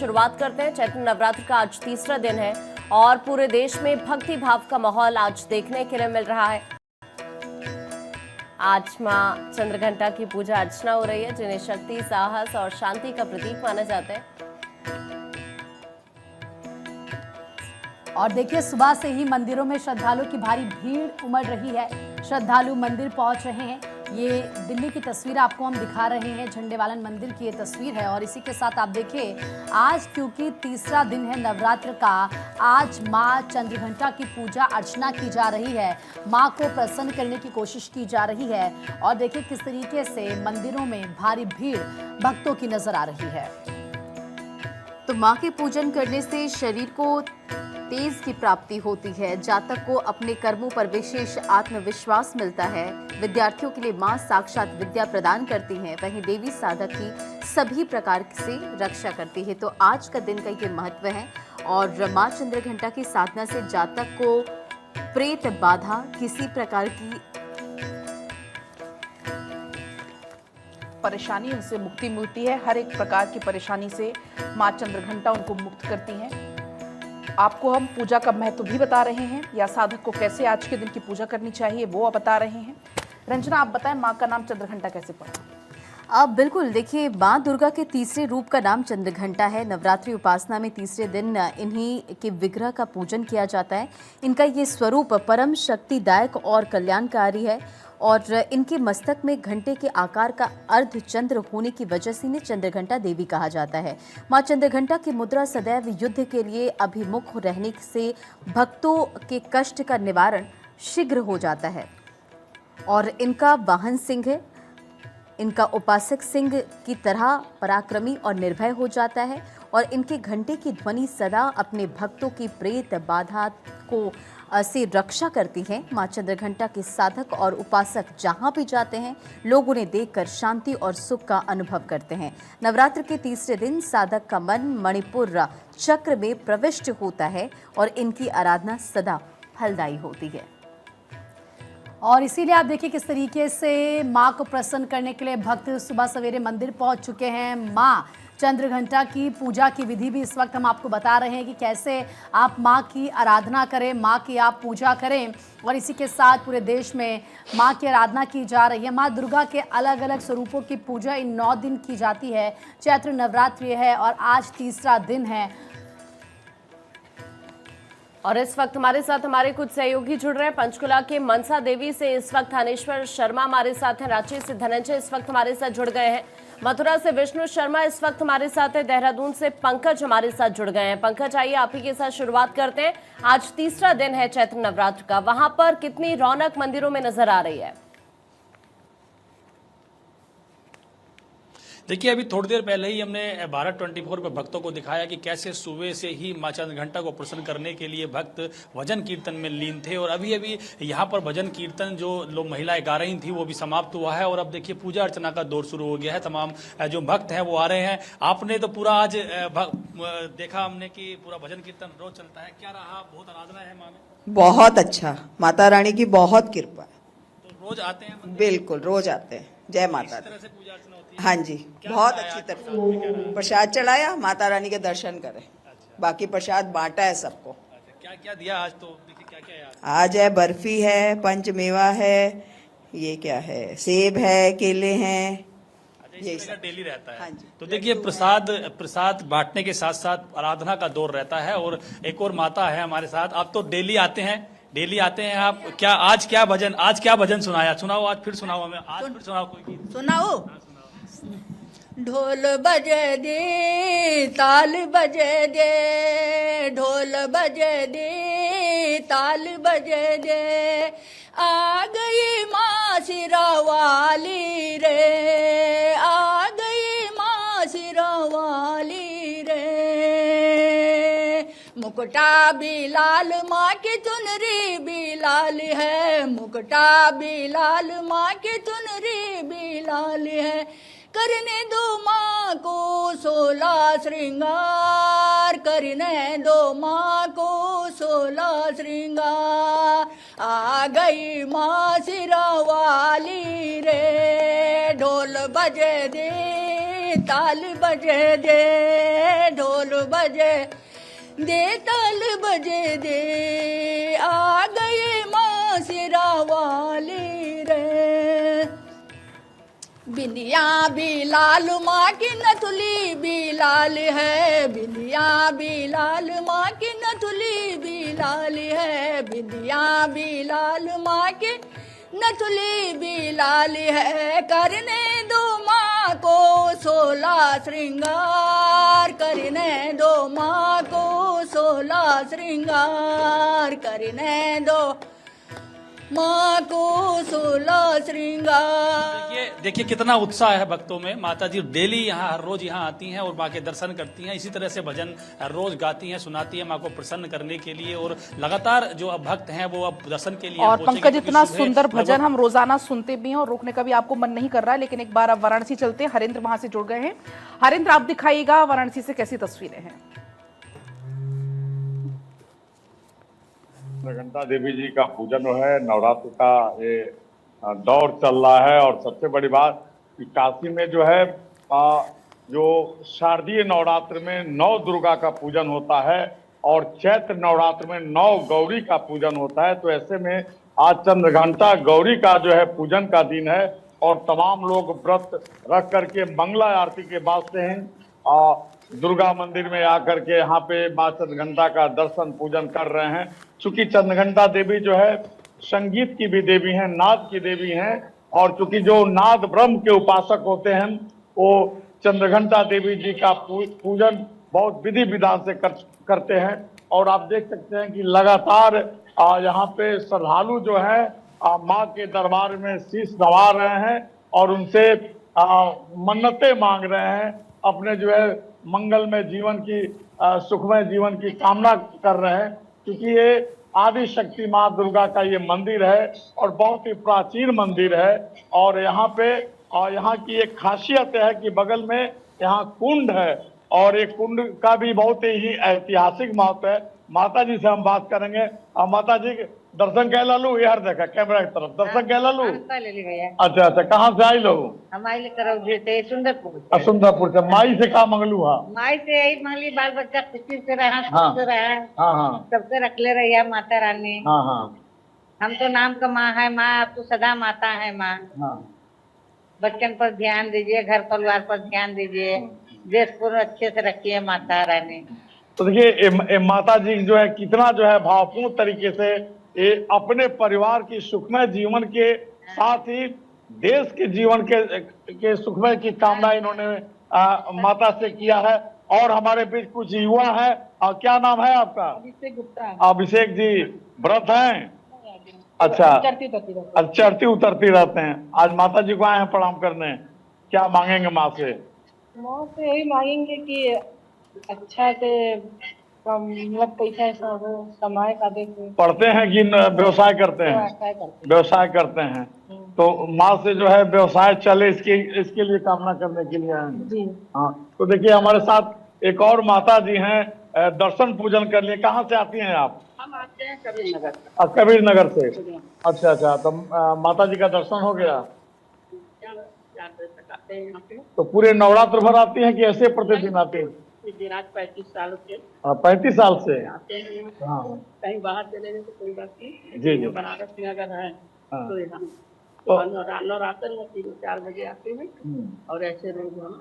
शुरुआत करते हैं। चैत्र नवरात्र का आज तीसरा दिन है और पूरे देश में भक्ति भाव का माहौल आज देखने के लिए मिल रहा है। आज मां चंद्रघंटा की पूजा अर्चना हो रही है, जिन्हें शक्ति, साहस और शांति का प्रतीक माना जाता है। और देखिए, सुबह से ही मंदिरों में श्रद्धालुओं की भारी भीड़ उमड़ रही है। श्रद्धालु मंदिर पहुंच रहे हैं। ये दिल्ली की तस्वीर आपको हम दिखा रहे हैं। झंडेवालन मंदिर की ये तस्वीर है। और इसी के साथ आप देखिए, आज क्योंकि तीसरा दिन है नवरात्र का, आज मां चंद्रघंटा की पूजा अर्चना की जा रही है। मां को प्रसन्न करने की कोशिश की जा रही है। और देखिए किस तरीके से मंदिरों में भारी भीड़ भक्तों की नजर आ रही है। तो मां के पूजन करने से शरीर को तेज की प्राप्ति होती है। जातक को अपने कर्मों पर विशेष आत्मविश्वास मिलता है। विद्यार्थियों के लिए मां साक्षात विद्या प्रदान करती हैं। वहीं देवी साधक की सभी प्रकार से रक्षा करती है। तो आज का दिन का ये महत्व है। और मां चंद्रघंटा की साधना से जातक को प्रेत बाधा, किसी प्रकार की परेशानी, उनसे मुक्ति मिलती है। हर एक प्रकार की परेशानी से मां चंद्रघंटा उनको मुक्त करती हैं। आपको हम पूजा का महत्व भी बता रहे हैं, या साधक को कैसे आज के दिन की पूजा करनी चाहिए वो आप बता रहे हैं। रंजना, आप बताएं, मां का नाम चंद्रघंटा कैसे पड़ा? अब बिल्कुल देखिए, मां दुर्गा के तीसरे रूप का नाम चंद्रघंटा है। नवरात्रि उपासना में तीसरे दिन इन्हीं के विग्रह का पूजन किया जाता है। इनका ये स्वरूप परम शक्तिदायक और कल्याणकारी है। और इनके मस्तक में घंटे के आकार का अर्धचंद्र होने की वजह से इन्हें चंद्रघंटा देवी कहा जाता है। मां चंद्रघंटा की मुद्रा सदैव युद्ध के लिए अभिमुख रहने से भक्तों के कष्ट का निवारण शीघ्र हो जाता है। और इनका वाहन सिंह है। इनका उपासक सिंह की तरह पराक्रमी और निर्भय हो जाता है। और इनके घंटे की ध्वनि सदा अपने भक्तों की प्रेत बाधा को से रक्षा करती है। मां चंद्रघंटा के साधक और उपासक जहां भी जाते हैं, लोग उन्हें देखकर शांति और सुख का अनुभव करते हैं। नवरात्र के तीसरे दिन साधक का मन मणिपुर चक्र में प्रविष्ट होता है और इनकी आराधना सदा फलदायी होती है। और इसीलिए आप देखिए किस तरीके से मां को प्रसन्न करने के लिए भक्त सुबह सवेरे मंदिर पहुंच चुके हैं। मां चंद्रघंटा की पूजा की विधि भी इस वक्त हम आपको बता रहे हैं कि कैसे आप मां की आराधना करें, मां की आप पूजा करें। और इसी के साथ पूरे देश में मां की आराधना की जा रही है। मां दुर्गा के अलग अलग स्वरूपों की पूजा इन 9 दिन की जाती है। चैत्र नवरात्रि है और आज तीसरा दिन है। और इस वक्त हमारे साथ हमारे कुछ सहयोगी जुड़ रहे हैं। पंचकुला के मनसा देवी से इस वक्त थानेश्वर शर्मा हमारे साथ हैं। रांची से धनंजय इस वक्त हमारे साथ जुड़ गए हैं। मथुरा से विष्णु शर्मा इस वक्त हमारे साथ है। देहरादून से पंकज हमारे साथ जुड़ गए हैं। पंकज, आइए आप ही के साथ शुरुआत करते हैं। आज तीसरा दिन है चैत्र नवरात्र का, वहां पर कितनी रौनक मंदिरों में नजर आ रही है? देखिए, अभी थोड़ी देर पहले ही हमने भारत 24 पर भक्तों को दिखाया कि कैसे सुबह से ही मां चंद्रघंटा को प्रसन्न करने के लिए भक्त भजन कीर्तन में लीन थे। और अभी अभी यहाँ पर भजन कीर्तन जो लोग महिलाएं गा रही थी वो भी समाप्त हुआ है। और अब देखिए पूजा अर्चना का दौर शुरू हो गया है। तमाम जो भक्त हैं वो आ रहे हैं। आपने तो पूरा आज देखा हमने कि पूरा भजन कीर्तन रोज चलता है। क्या रहा, बहुत आराधना है मां में? बहुत अच्छा, माता रानी की बहुत कृपा है। तो रोज आते हैं? बिल्कुल रोज आते हैं। जय माता दी। तरह से पूजा अर्चना होती है? हाँ जी, बहुत अच्छी तरह प्रसाद चढ़ाया, माता रानी के दर्शन करे। बाकी प्रसाद बांटा है सबको। क्या क्या दिया आज? तो देखिए क्या क्या है आज है बर्फी है, पंचमेवा है, ये क्या है, सेब है, केले हैं। यही सब डेली रहता है। हाँ जी। तो देखिए प्रसाद बांटने के साथ साथ आराधना का दौर रहता है। और एक और माता है हमारे साथ। आप तो डेली आते हैं आप। क्या आज क्या भजन सुनाया? सुनाओ, आज फिर सुनाओ हमें। आज फिर सुनाओ कोई गीत। सुनाओ। ढोल बजे दे, ताल बजे दे, ढोल बजे दे, ताल बजे दे, आ गई माँ सिरा वाली रे, आ गई माँ सिरा वाली रे। मुकुटा भी लाल, माँ की चुनरी भी लाल है, मुकुटा भी लाल, माँ की चुनरी भी लाल है। करने दो माँ को 16 श्रृंगार, करने दो माँ को 16 श्रृंगार, आ गई माँ सिरा वाली रे। ढोल बजे दे, ताल बजे दे, ढोल बजे दे, ताल बजे दे, आ गए माँ सिरा वाली रे। बिंदिया भी लाल माँ की नथुली भी लाल है, बिंदिया भी लाल माँ की नथुली भी लाल है, बिंदिया भी लाल माँ की नथुली भी लाल है। करने दो माँ को 16 श्रृंगार, करने दो माँ को 16 श्रृंगार, करने दो माँ को 16 श्रृंगार। देखिए कितना उत्साह है भक्तों में। माता जी डेली यहाँ हर रोज यहाँ आती हैं और माँ के दर्शन करती हैं। इसी तरह से भजन हर रोज गाती हैं, सुनाती हैं माँ को प्रसन्न करने के लिए, और लगातार जो अब भक्त हैं वो अब दर्शन के लिए और पहुंचेंगे, पंकज, क्योंकि इतना सुबह सुंदर भजन लगभग हम रोजाना सुनते भी हैं और रोकने का भी आपको मन नहीं कर रहा है, लेकिन एक बार अब वाराणसी चलते हैं। हरेंद्र वहां से जुड़ गए हैं। हरेंद्र, आप दिखाइएगा वाराणसी से कैसी तस्वीरें हैं। चंद्रघंटा देवी जी का पूजन जो है, नवरात्र का ये दौर चल रहा है। और सबसे बड़ी बात कि काशी में जो है जो शारदीय नवरात्र में 9 दुर्गा का पूजन होता है और चैत्र नवरात्र में 9 गौरी का पूजन होता है। तो ऐसे में आज चंद्रघंटा गौरी का जो है पूजन का दिन है और तमाम लोग व्रत रख करके मंगला आरती के बाद से हैं दुर्गा मंदिर में आकर के यहाँ पे माँ चंद्रघंटा का दर्शन पूजन कर रहे हैं। चूंकि चंद्रघंटा देवी जो है संगीत की भी देवी हैं, नाद की देवी हैं, और चूंकि जो नाद ब्रह्म के उपासक होते हैं वो चंद्रघंटा देवी जी का पूजन बहुत विधि विधान से करते हैं। और आप देख सकते हैं कि लगातार यहाँ पे श्रद्धालु जो है माँ के दरबार में शीश नवा रहे हैं और उनसे मन्नतें मांग रहे हैं, अपने जो है मंगलमय जीवन की सुखमय जीवन की कामना कर रहे हैं। क्योंकि ये आदि शक्ति माँ दुर्गा का ये मंदिर है और बहुत ही प्राचीन मंदिर है। और यहाँ पे यहाँ की एक खासियत है कि बगल में यहाँ कुंड है और एक कुंड का भी बहुत ही ऐतिहासिक महत्व है। माता जी से हम बात करेंगे। और माता जी दर्शन कह लू, यार देखा कैमरा की तरफ दर्शन कह लू। अच्छा अच्छा, कहाँ से आई लो? हम आई ले सुंदरपुर। सुंदरपुर से। माई से कहा मंगलू? हाँ, माई से यही मांगली, बाल बच्चा खुशी से रहा, हाँ, खुश रहा, हाँ हाँ सबसे रखले रही माता रानी। हाँ हाँ, हम तो नाम का माँ है, माँ आप तो सदा माता है माँ। हाँ। बच्चन पर ध्यान दीजिए, घर परिवार पर ध्यान दीजिए, देश को अच्छे से रखिए माता रानी। तो देखिए माता जी जो है कितना जो है भावपूर्ण तरीके से ये अपने परिवार की सुखमय जीवन के साथ ही देश के जीवन के सुखमय की कामना इन्होंने माता से किया है। और हमारे बीच कुछ युवा है। क्या नाम है आपका? अभिषेक गुप्ता। अभिषेक जी व्रत हैं? अच्छा, चढ़ती उतरती रहते हैं। आज माता जी को आए हैं प्रणाम करने, क्या मांगेंगे माँ से? माँ से यही मांगेंगे कि अच्छा से मतलब पैसा ऐसा हो, कमाए का देखे। पढ़ते हैं कि व्यवसाय करते हैं? व्यवसाय करते हैं। तो माँ से जो है व्यवसाय चले इसके लिए कामना करने के लिए आए जी। हाँ, तो देखिए हमारे साथ एक और माता जी हैं, दर्शन पूजन कर लिए। कहाँ से आती हैं आप? हम आते हैं कबीर नगर। कबीर नगर से। अच्छा अच्छा, तो माता जी का दर्शन हो गया? 4 बजे तक आते हैं यहाँ पे। तो पूरे नवरात्र भर आती हैं कि ऐसे प्रतिदिन आती हैं? आज 35 साल से 35 साल से आते हैं। हाँ। कहीं बाहर चले गए तो कोई बात नहीं, जी जी। बनारस में अगर है हाँ। तो यहाँ तो नवरात्र में 3-4 बजे आते हैं और ऐसे रोज हम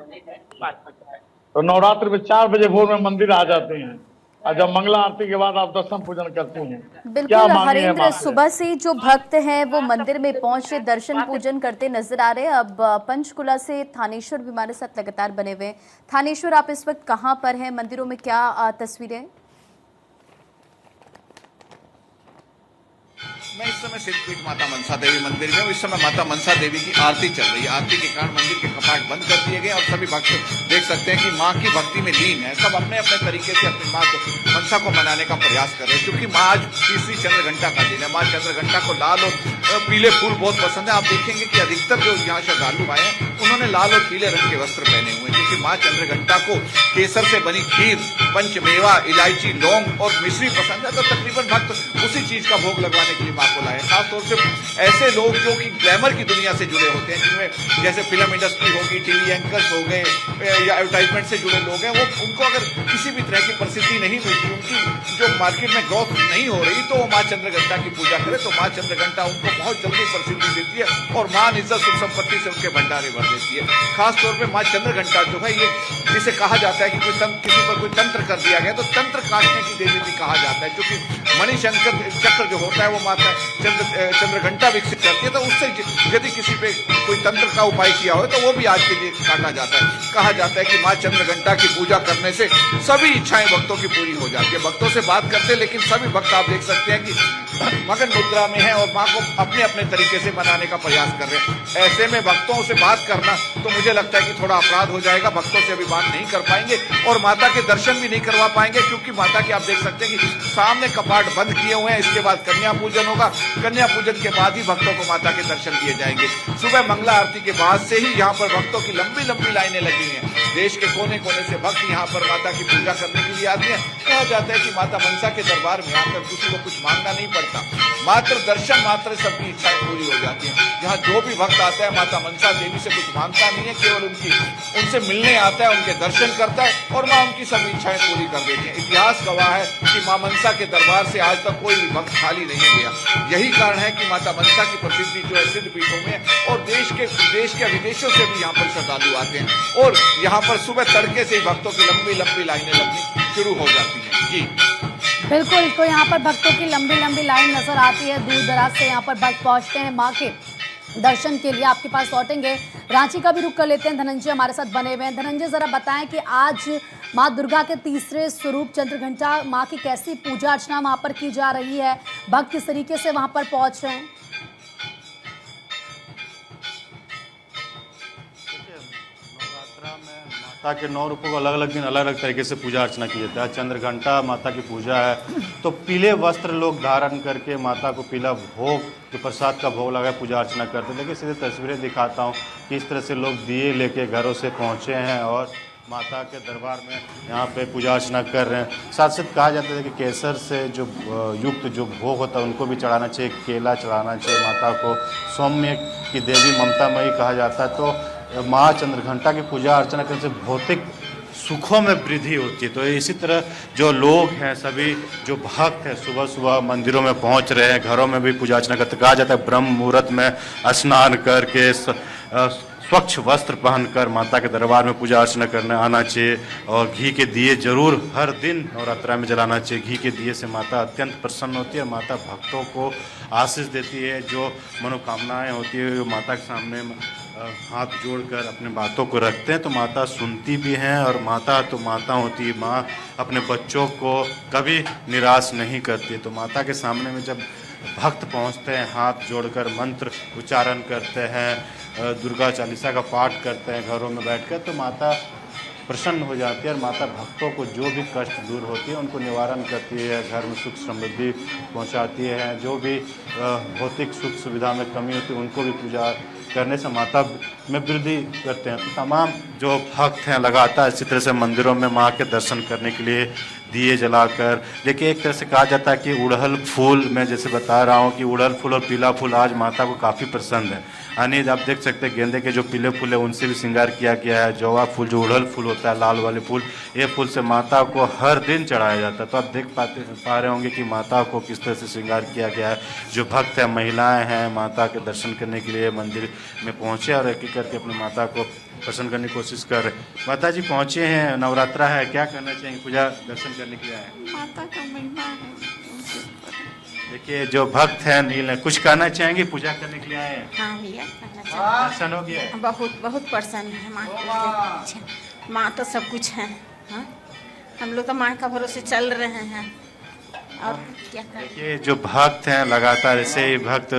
बात करते हैं। तो नवरात्र में 4 बजे भोर में मंदिर आ जाते हैं और जब मंगला आरती के बाद आप दर्शन पूजन करते हैं। क्या बिल्कुल मांगे हैं हरेंद्र, माँ से? सुबह से ही जो भक्त हैं वो मंदिर में पहुंचे दर्शन पूजन करते नजर आ रहे हैं। अब पंचकुला से थानेश्वर भी हमारे साथ लगातार बने हुए हैं। थानेश्वर, आप इस वक्त कहां पर हैं? मंदिरों में क्या तस्वीरें? मैं इस समय सिद्धपीठ माता मनसा देवी मंदिर में हूँ। इस समय माता मनसा देवी की आरती चल रही है। आरती के कारण मंदिर के कपाट बंद कर दिए गए और सभी भक्त देख सकते हैं कि माँ की भक्ति में लीन है। सब अपने अपने तरीके से अपनी माँ मनसा को मनाने का प्रयास कर रहे हैं। क्योंकि माँ आज तीसरी चंद्रघंटा का दिन है। माँ चंद्रघंटा को लाल और पीले फूल बहुत पसंद है। आप देखेंगे कि अधिकतर जो यहाँ श्रद्धालु आए हैं उन्होंने लाल और पीले रंग के वस्त्र पहने हुए हैं, क्योंकि माँ चंद्रघंटा को केसर से बनी खीर, पंचमेवा, इलायची, लौंग और मिश्री पसंद है। तो तकरीबन भक्त उसी चीज का भोग लगवाने के लिए माँ को लाए। खासतौर से ऐसे लोग जो कि ग्लैमर की दुनिया से जुड़े होते हैं, जिनमें जैसे फिल्म इंडस्ट्री होगी, टीवी एंकर्स हो गए या एडवर्टाइजमेंट से जुड़े लोग हैं, वो उनको अगर किसी भी तरह की प्रसिद्धि नहीं मिलती, उनकी जो मार्केट में ग्रोथ नहीं हो रही, तो वो माँ चंद्रघंटा की पूजा करे तो माँ चंद्रघंटा उनको बहुत जल्दी प्रसिद्धि देती है और माँ इज्जत सुख संपत्ति से उनके भंडारे भर देती है। खासतौर पर माँ चंद्रघंटा जो है, ये जिसे कहा जाता है कि किसी पर कोई तंत्र कर दिया गया तो तंत्र काटने की देवी भी कहा जाता है, क्योंकि मणिशंकर चक्र जो होता है वो माता चंद्रघंटा विकसित करती है। तो उससे यदि किसी पे कोई तंत्र का उपाय किया हो तो वो भी आज के लिए काटा जाता है। कहा जाता है कि माँ चंद्रघंटा की पूजा करने से सभी इच्छाएं भक्तों की पूरी हो जाती है। भक्तों से बात करते हैं, लेकिन सभी भक्त आप देख सकते हैं कि मगन मुद्रा में है और माँ को अपने अपने तरीके से मनाने का प्रयास कर रहे हैं। ऐसे में भक्तों से बात करना तो मुझे लगता है कि थोड़ा अपराध हो जाएगा। भक्तों से अभी बात नहीं कर पाएंगे और माता के दर्शन भी नहीं करवा पाएंगे, क्योंकि माता के आप देख सकते हैं कि सामने कपाट बंद किए हुए हैं। इसके बाद कन्या पूजन होगा, कन्या पूजन के बाद ही भक्तों को माता के दर्शन दिए जाएंगे। सुबह मंगला आरती के बाद से ही यहाँ पर भक्तों की लंबी लंबी लाइनें लगी हैं। देश के कोने कोने से भक्त यहाँ पर माता की पूजा करने के लिए आते हैं। कहा जाता है कि माता मनसा के दरबार में आकर किसी को कुछ मांगना नहीं पड़ता, मात्र दर्शन मात्र सबकी इच्छाएं पूरी हो जाती हैं। यहाँ जो भी भक्त आता है माता मनसा देवी से कुछ मांगता नहीं है, केवल उनसे मिलने आता है, उनके दर्शन करता है और माँ उनकी सभी इच्छाएं पूरी कर देती है। इतिहास गवाह है कि माँ मनसा के दरबार से आज तक कोई भी भक्त खाली नहीं गया। यही कारण है कि माता मनसा की प्रसिद्धि जो है सिद्ध पीठों में और देश के विदेशों से भी यहाँ पर श्रद्धालु आते हैं और यहाँ पर सुबह तड़के से ही भक्तों की लंबी लंबी लाइनें लगनी शुरू हो जाती हैं। जी बिल्कुल, तो यहाँ पर भक्तों की लंबी लंबी लाइन नजर आती है। दूर दराज से यहाँ पर भक्त पहुँचते हैं माँ के दर्शन के लिए। आपके पास लौटेंगे, रांची का भी रुख कर लेते हैं। धनंजय हमारे साथ बने हुए हैं। धनंजय, जरा बताएं कि आज माँ दुर्गा के तीसरे स्वरूप चंद्रघंटा माँ की कैसी पूजा अर्चना वहाँ पर की जा रही है, भक्त किस तरीके से वहाँ पर पहुँच रहे हैं? माता के 9 रूपों को अलग अलग दिन अलग अलग तरीके से पूजा अर्चना की जाती है। चंद्रघंटा माता की पूजा है तो पीले वस्त्र लोग धारण करके माता को पीला भोग, जो प्रसाद का भोग लगा पूजा अर्चना करते हैं। देखिए सीधे तस्वीरें दिखाता हूँ कि इस तरह से लोग दिए लेके घरों से पहुँचे हैं और माता के दरबार में यहाँ पे पूजा अर्चना कर रहे हैं। साथ साथ कहा जाता है कि केसर से जो युक्त जो भोग होता है उनको भी चढ़ाना चाहिए, केला चढ़ाना चाहिए माता को। सौम्य की देवी ममतामयी कहा जाता है। तो माँ चंद्रघंटा की पूजा अर्चना करने से भौतिक सुखों में वृद्धि होती है। तो इसी तरह जो लोग हैं, सभी जो भक्त हैं, सुबह सुबह मंदिरों में पहुंच रहे हैं, घरों में भी पूजा अर्चना करते। कहा जाता है ब्रह्म मुहूर्त में स्नान करके स्वच्छ वस्त्र पहनकर माता के दरबार में पूजा अर्चना करने आना चाहिए और घी के दिए जरूर हर दिन नवरात्रा में जलाना चाहिए। घी के दिए से माता अत्यंत प्रसन्न होती है। माता भक्तों को आशीष देती है, जो मनोकामनाएं होती है माता के सामने हाथ जोड़कर अपने बातों को रखते हैं तो माता सुनती भी हैं। और माता तो माता होती है, माँ अपने बच्चों को कभी निराश नहीं करती है। तो माता के सामने में जब भक्त पहुँचते हैं, हाथ जोड़कर मंत्र उच्चारण करते हैं, दुर्गा चालीसा का पाठ करते हैं घरों में बैठकर, तो माता प्रसन्न हो जाती है और माता भक्तों को जो भी कष्ट दूर होती है उनको निवारण करती है, घर में सुख समृद्धि पहुंचाती है। जो भी भौतिक सुख सुविधा में कमी होती है उनको भी पूजा करने से माता में वृद्धि करते हैं। तो तमाम जो भक्त हैं लगातार इसी तरह से मंदिरों में माँ के दर्शन करने के लिए दिए जलाकर। देखिए एक तरह से कहा जाता है कि उड़हल फूल, मैं जैसे बता रहा हूँ कि उड़हल फूल और पीला फूल आज माता को काफ़ी पसंद है। यानी आप देख सकते हैं गेंदे के जो पीले फूल है उनसे भी श्रृंगार किया गया है। जवा फूल जो उड़हल फूल होता है, लाल वाले फूल, ये फूल से माता को हर दिन चढ़ाया जाता है। तो आप देख पा रहे होंगे कि माता को किस तरह से श्रृंगार किया गया है। जो भक्त हैं, महिलाएं हैं, माता के दर्शन करने के लिए मंदिर में पहुँचे और एक एक करके अपनी माता को प्रसन्न करने की कोशिश कर रहे हैं। माता जी पहुँचे हैं, नवरात्रा है, क्या करना चाहेंगे? पूजा दर्शन करने के लिए आए हैं। माता का महिमा है। देखिए जो भक्त हैं नील, कुछ कहना चाहेंगे? पूजा करने के लिए आए हैं। हाँ भैया, दर्शन हो गया? बहुत बहुत प्रसन्न है माँ। माँ तो सब कुछ है। हाँ? हम लोग तो माँ का भरोसे चल रहे हैं और क्या करें। देखिए जो भक्त हैं लगातार ऐसे ही भक्त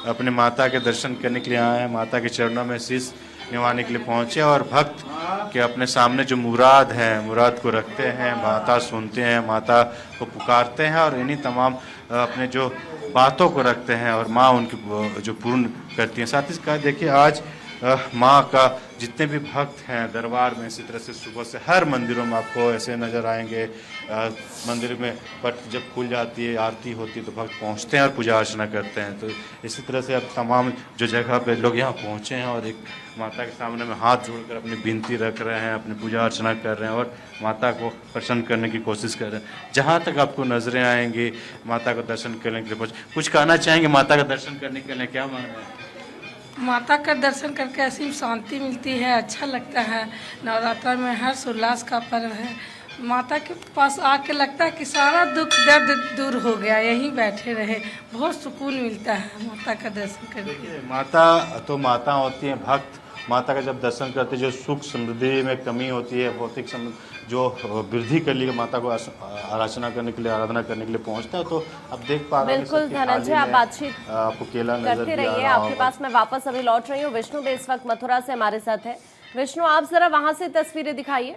अपने माता के दर्शन करने के लिए आए हैं, माता के चरणों में शीश निभाने के लिए पहुँचे और भक्त के अपने सामने जो मुराद है, मुराद को रखते हैं, माता सुनते हैं, माता को पुकारते हैं और इन्हीं तमाम अपने जो बातों को रखते हैं और माँ उनकी जो पूर्ण करती हैं। साथ ही साथ देखिए आज माँ का जितने भी भक्त हैं दरबार में, इसी तरह से सुबह से हर मंदिरों में आपको ऐसे नज़र आएंगे। मंदिर में पट जब खुल जाती है, आरती होती है तो भक्त पहुँचते हैं और पूजा अर्चना करते हैं। तो इसी तरह से अब तमाम जो जगह पे लोग यहाँ पहुँचे हैं और एक माता के सामने में हाथ जोड़कर अपनी विनती रख रहे हैं, अपनी पूजा अर्चना कर रहे हैं और माता को प्रसन्न करने की कोशिश कर रहे हैं। जहाँ तक आपको नजरें आएंगी माता का दर्शन करने के लिए कुछ कहना चाहेंगे माता का दर्शन करने के लिए, क्या मांग रहे हैं? माता का दर्शन करके ऐसी शांति मिलती है, अच्छा लगता है। नवरात्र में हर्ष उल्लास का पर्व है। माता के पास आके लगता है कि सारा दुख दर्द दूर हो गया, यहीं बैठे रहे, बहुत सुकून मिलता है माता का दर्शन करके। माता तो माता होती हैं, भक्त माता का जब दर्शन करते जो सुख समृद्धि में कमी होती है, भौतिक जो वृद्धि के लिए माता को आराधना करने के लिए, आराधना करने के लिए पहुंचता है। तो अब देख पा रहे हैं बिल्कुल धनंजय, आप बातचीत आपको केला नजर करते रहिए। आपके पास मैं वापस अभी लौट रही हूँ। विष्णु भी इस वक्त मथुरा से हमारे साथ है। विष्णु, आप जरा वहां से तस्वीरें दिखाइए।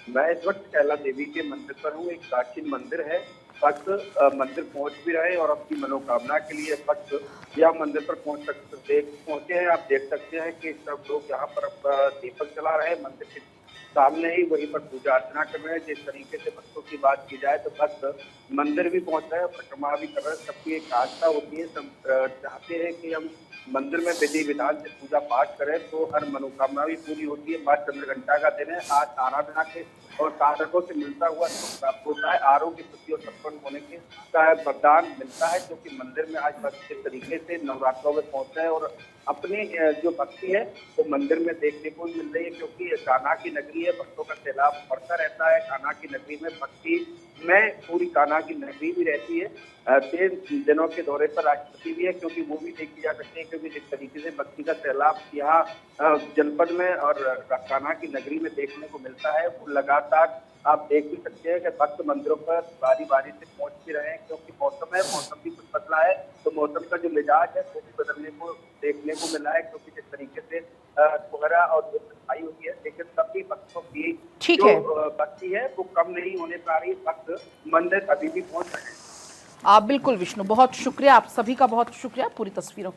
मैं इस वक्त कैला देवी के मंदिर पर हूँ। एक प्राचीन मंदिर है। भक्त मंदिर पहुंच भी रहे और अपनी मनोकामना के लिए भक्त यह मंदिर पर पहुंचे हैं। आप देख सकते हैं कि सब लोग यहाँ पर दीपक जला रहे हैं। मंदिर के सामने ही वहीं पर पूजा अर्चना कर रहे हैं। जिस तरीके से भक्तों की बात की जाए तो भक्त मंदिर भी पहुंच रहे हैं, परिक्रमा भी कर रहे हैं। सबकी एक आस्था होती है, सब चाहते हैं कि हम मंदिर में विधि विधान से पूजा पाठ करें तो हर मनोकामना भी पूरी होती है। माँ चंद्रघंटा का दिन है। आज आराधना के और साधकों से मिलता हुआ सुख प्राप्त होता है। आरोग्य खुशी और संपन्न होने के वरदान मिलता है, क्योंकि मंदिर में आज भक्त किस तरीके से नवरात्रों में पहुंचे हैं और अपनी जो भक्ति है वो मंदिर में देखने को मिल रही है। क्योंकि कान्हा की नगरी है, भक्तों का सैलाब बढ़ता रहता है। कान्हा की नगरी में भक्ति में पूरी कान्हा की नगरी भी रहती है। 3 दिनों के दौरे पर राष्ट्रपति भी है, क्योंकि वो भी देखी जा सकती है। क्योंकि जिस तरीके से भक्ति का सैलाब यहाँ जनपद में और कान्हा की नगरी में देखने को मिलता है, वो लगातार आप देख भी सकते हैं कि भक्त मंदिरों पर बारी बारी से पहुंच भी रहे हैं। क्योंकि मौसम है, मौसम भी कुछ बदला है तो मौसम का जो मिजाज है वो भी बदलने को देखने को मिला है। क्योंकि जिस तरीके से कोहरा और धूप छाई हुई है, लेकिन सभी भक्तों की जो भक्ति है वो कम नहीं होने पा रही। भक्त मंदिर अभी भी पहुंच रहे हैं। बिल्कुल विष्णु, बहुत शुक्रिया, आप सभी का बहुत शुक्रिया पूरी तस्वीरों